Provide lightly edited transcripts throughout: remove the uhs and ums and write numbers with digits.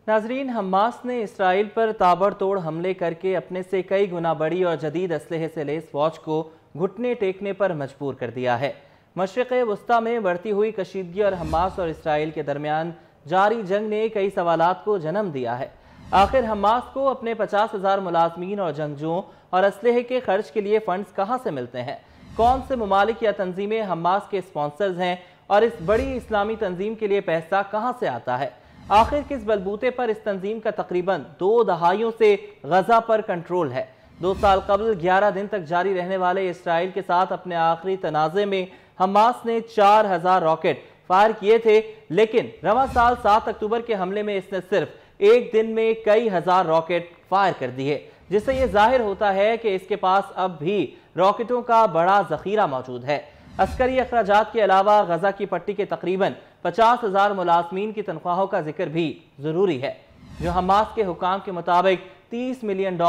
नाजरीन, हमास ने इसराइल पर ताबड़तोड़ हमले करके अपने से कई गुना बड़ी और जदीद असलहे से लैस फौज को घुटने टेकने पर मजबूर कर दिया है। मशरिक़ वस्ता में बढ़ती हुई कशीदगी और हमास और इसराइल के दरमियान जारी जंग ने कई सवालात को जन्म दिया है। आखिर हमास को अपने 50,000 मुलाजमीन और जंगजुओं और असलहे के खर्च के लिए फंड्स कहाँ से मिलते हैं? कौन से ममालिक या तंजीमें हमास के स्पॉन्सर्स हैं और इस बड़ी इस्लामी तंजीम के लिए पैसा कहाँ से आता है? आखिर किस बलबूते पर इस तंजीम का तकरीबन 2 दहाइयों से गजा पर कंट्रोल है? 2 साल कबल 11 दिन तक जारी रहने वाले इसराइल के साथ अपने आखिरी तनाज़े में हमास ने 4000 रॉकेट फायर किए थे, लेकिन रवां साल 7 अक्टूबर के हमले में इसने सिर्फ एक दिन में कई हजार रॉकेट फायर कर दिए, जिससे यह जाहिर होता है कि इसके पास अब भी रॉकेटों का बड़ा जखीरा मौजूद है। अस्करी अखराजात के अलावा गजा की पट्टी के तकरीबन 50,000 मुलाजमीन की तनख्वाहों का जिक्र भी जरूरी है, जो हमास के हुकाम के मुताबिक $30 मिलियन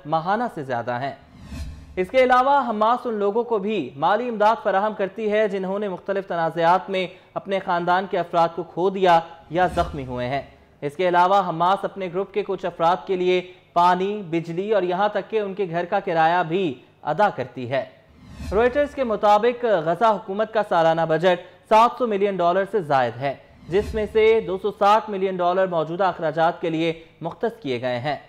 माहाना से ज्यादा हैं। इसके अलावा हमास उन लोगों को भी माली इमदाद फराहम करती है जिन्होंने मुख्तलिफ तनाज़ात में अपने खानदान के अफराद को खो दिया या जख्मी हुए हैं। इसके अलावा हमास अपने ग्रुप के कुछ अफराद के लिए पानी, बिजली और यहाँ तक कि उनके घर का किराया भी अदा करती है। रॉयटर्स के मुताबिक गजा हुकूमत का सालाना बजट $700 मिलियन से जायद है, जिसमें से $260 मिलियन मौजूदा अखराजात के लिए मुख्तस किए गए हैं।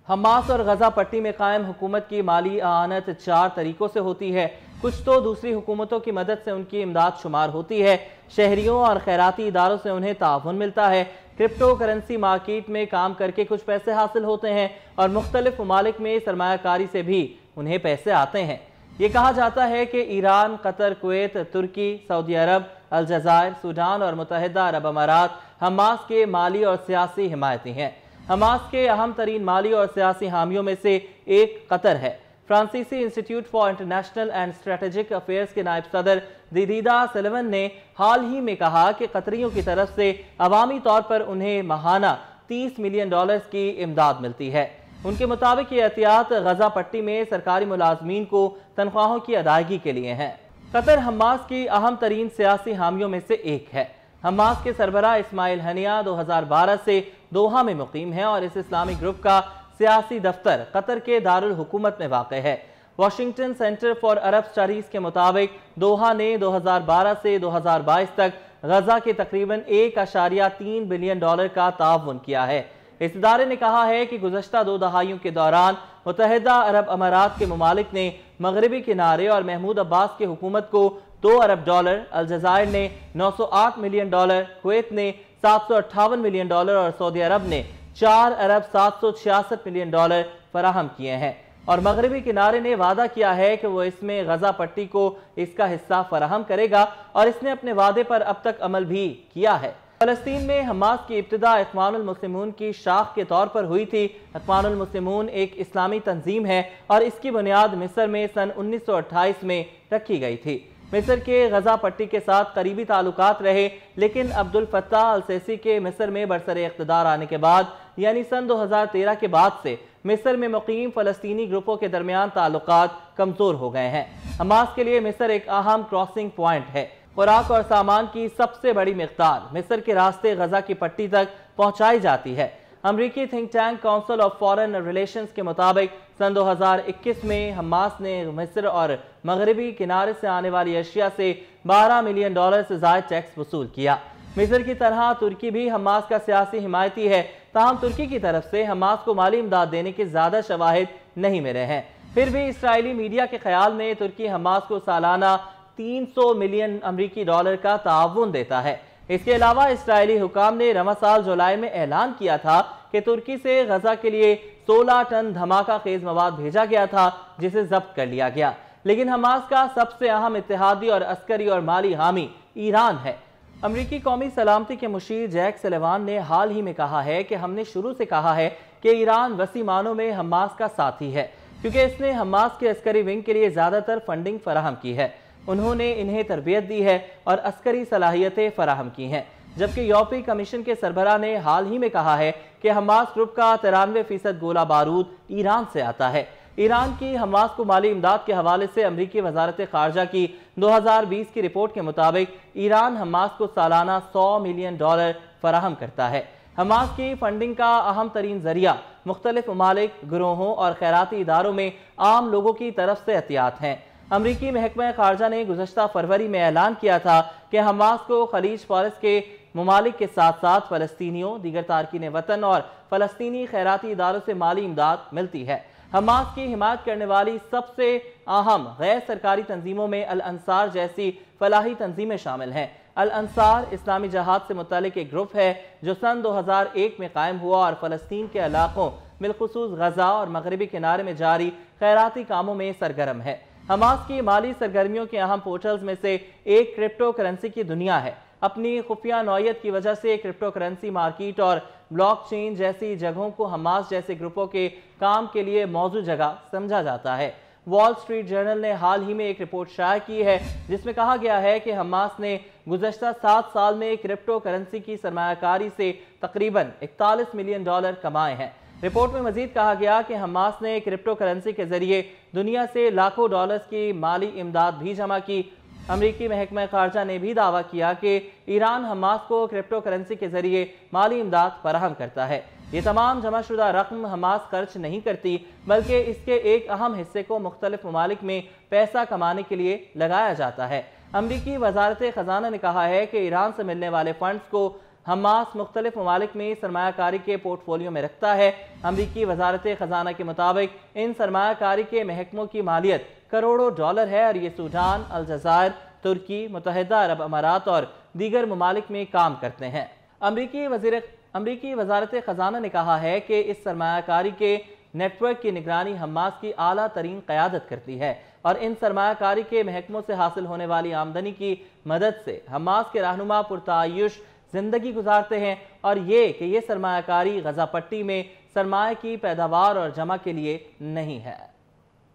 हमास और गजा पट्टी में कायम हुकूमत की माली आनत 4 तरीकों से होती है। कुछ तो दूसरी हुकूमतों की मदद से उनकी इमदाद शुमार होती है, शहरियों और खैराती इदारों से उन्हें ताउन मिलता है, क्रिप्टो करेंसी मार्केट में काम करके कुछ पैसे हासिल होते हैं और मुख्तलिफ ममालिक में सरमायाकारी से भी उन्हें पैसे आते हैं। ये कहा जाता है कि ईरान, कतर, कुवैत, तुर्की, सऊदी अरब, अलजायर, सूडान और मुत्तहिदा अरब अमारात हमास के माली और सियासी हिमायती हैं। हमास के अहम तरीन माली और सियासी हामियों में से एक कतर है। फ्रांसीसी institute for international and strategic affairs के नायब सदर दीदा सलिवन ने हाल ही में कहा कि कतरियों की तरफ से अवामी तौर पर उन्हें माहाना $30 मिलियन की इमदाद मिलती है। उनके मुताबिक ये एहतियात गजा पट्टी में सरकारी मुलाजमीन को तनख्वाहों की अदायगी के लिए हैं। कतर हमास की अहम तरीन सियासी हामियों में से एक है। हमास के सरबराह इस्माइल हनिया 2012 से दोहा में मुकीम है और इस इस्लामिक ग्रुप का सियासी दफ्तर कतर के दारुल हुकूमत में वाक़ है। Washington centre for Arab studies के मुताबिक दोहा ने 2012 से 2022 तक गजा के तकरीबन $1.3 बिलियन का ताउन किया है। इस इदारे ने कहा है कि गुज़श्ता 2 दहाइयों के दौरान मुत्तहिदा अरब अमारात के ममालिक ने मगरबी किनारे और महमूद अब्बास की हुकूमत को $2 अरब, अलजायर ने $908 मिलियन, कुवैत ने $758 मिलियन और सऊदी अरब ने $4 अरब 766 मिलियन फराहम किए हैं। और मगरबी किनारे ने वादा किया है कि वो इसमें गजा पट्टी को इसका हिस्सा फराहम करेगा और इसने अपने वादे पर अब तक अमल भी किया है। फलस्तीन में हमास की इब्तिदा इख्वानुल मुस्लिमून की शाख के तौर पर हुई थी। इख्वानुल मुस्लिमून एक इस्लामी तंजीम है और इसकी बुनियाद मिस्र में सन 1928 में रखी गई थी। मिस्र के गजा पट्टी के साथ करीबी ताल्लुकात रहे, लेकिन अब्दुल फत्ताह अल सीसी के मिस्र में बरसरे इख्तिदार आने के बाद यानी सन 2013 के बाद से मिस्र में मुकीम फलस्तीनी ग्रुपों के दरमियान ताल्लुकात कमजोर हो गए हैं। हमास के लिए मिस्र एक अहम क्रॉसिंग पॉइंट है। खुराक और सामान की सबसे बड़ी मिक़दार मिस्र के रास्ते गजा की पट्टी तक पहुंचाई जाती है। अमरीकी think tank council of foreign relations के मुताबिक सन 2021 में हमास ने मिस्र और मगरबी किनारे से आने वाली अशिया से $12 मिलियन से ज़ायद टैक्स वसूल किया। मिस्र की तरह तुर्की भी हमास का सियासी हिमायती है, ताहम तुर्की की तरफ से हमास को माली इमदाद देने के ज़्यादा शवाहिद नहीं मिले हैं। फिर भी इसराइली मीडिया के ख्याल में तुर्की हमास को सालाना $300 मिलियन अमरीकी का ताउन देता है। इसके अलावा इसराइली हुकाम ने रवां साल जुलाई में ऐलान किया था कि तुर्की से गजा के लिए 16 टन धमाका खेज मवाद भेजा गया था, जिसे जब्त कर लिया गया। लेकिन हमास का सबसे अहम इत्तेहादी और अस्करी और माली हामी ईरान है। अमरीकी कौमी सलामती के मुशीर जैक सलिवान ने हाल ही में कहा है कि हमने शुरू से कहा है कि ईरान वसी मानों में हमास का साथी है, क्योंकि इसने हमास के अस्करी विंग के लिए ज्यादातर फंडिंग फराहम की है। उन्होंने इन्हें तरबियत दी है और अस्करी सलाहियतें फराहम की हैं। जबकि यूरोपीय कमीशन के सरबराह ने हाल ही में कहा है कि हमास ग्रुप का 93% गोला बारूद ईरान से आता है। ईरान की हमास को माली इमदाद के हवाले से अमरीकी वजारत खारजा की 2020 की रिपोर्ट के मुताबिक ईरान हमास को सालाना $100 मिलियन फराहम करता है। حماس کی فنڈنگ کا اہم ترین ذریعہ مختلف ممالک، گروہوں اور خیراتی اداروں میں عام لوگوں کی طرف سے عطیات ہیں۔ امریکی محکمہ خارجہ نے گزشتہ فروری میں اعلان کیا تھا کہ حماس کو خلیج فارس کے ممالک کے ساتھ ساتھ فلسطینیوں، دیگر تارکین وطن اور فلسطینی خیراتی اداروں سے مالی امداد ملتی ہے۔ حماس کی حمایت کرنے والی سب سے اہم غیر سرکاری تنظیموں میں الانصار جیسی فلاحی تنظیمیں شامل ہیں۔ الانصار اسلامی جہاد سے متعلق ایک گروپ ہے جو سن 2001 میں قائم ہوا اور فلسطین کے علاقوں بالخصوص غزہ اور مغربی کنارے میں جاری خیراتی کاموں میں سرگرم ہے۔ حماس کی مالی سرگرمیوں کے اہم پورٹلز میں سے ایک کرپٹو کرنسی کی دنیا ہے۔ اپنی خفیہ نوعیت کی وجہ سے کرپٹو کرنسی مارکیٹ اور بلاک چین جیسی جگہوں کو حماس جیسے گروپوں کے کام کے لیے موزوں جگہ سمجھا جاتا ہے۔ وال سٹریٹ جرنل نے حال ہی میں ایک رپورٹ شائع کی ہے جس میں کہا گیا ہے کہ حماس نے گزشتہ 7 سال میں کرپٹو کرنسی کی سرمایہ کاری سے تقریباً $41 ملین کمائے ہیں۔ رپورٹ میں مزید کہا گیا کہ حماس نے کرپٹو کرنسی کے ذریعے دنیا سے لاکھوں ڈالرز کی مالی امداد بھی جمع کی۔ امریکی محکمہ خارجہ نے بھی دعویٰ کیا کہ ایران حماس کو کرپٹو کرنسی کے ذریعے مالی امداد فراہم کرتا ہے۔ یہ تمام جمع شدہ رقم حماس خرچ نہیں کرتی بلکہ اس کے ایک اہم حصے کو مختلف ممالک میں پیسہ کمانے کے لیے لگایا جاتا ہے۔ امریکی وزارت خزانہ نے کہا ہے کہ ایران سے ملنے والے فنڈز کو حماس مختلف ممالک میں سرمایہ کاری کے پورٹ فولیو میں رکھتا ہے۔ امریکی وزارت خزانہ کے مطابق ان سرمایہ کاری کے محکموں کی مالیت کروڑوں ڈالر ہے اور یہ سوڈان، الجزائر، ترکی، متحدہ عرب امارات اور دیگر ممالک میں کام کرتے ہیں۔ امریکی وزارت خزانہ نے کہا ہے کہ اس سرمایہ کاری کے نیٹ ورک کی نگرانی حماس کی اعلیٰ ترین قیادت کرتی ہے اور ان سرمایہ کاری کے محکموں سے حاصل ہونے والی آمدنی کی مدد سے حماس کے رہنما پرتعیش زندگی گزارتے ہیں، اور یہ کہ یہ سرمایہ کاری غزہ پٹی میں سرمایہ کی پیداوار اور جمع کے لیے نہیں ہے۔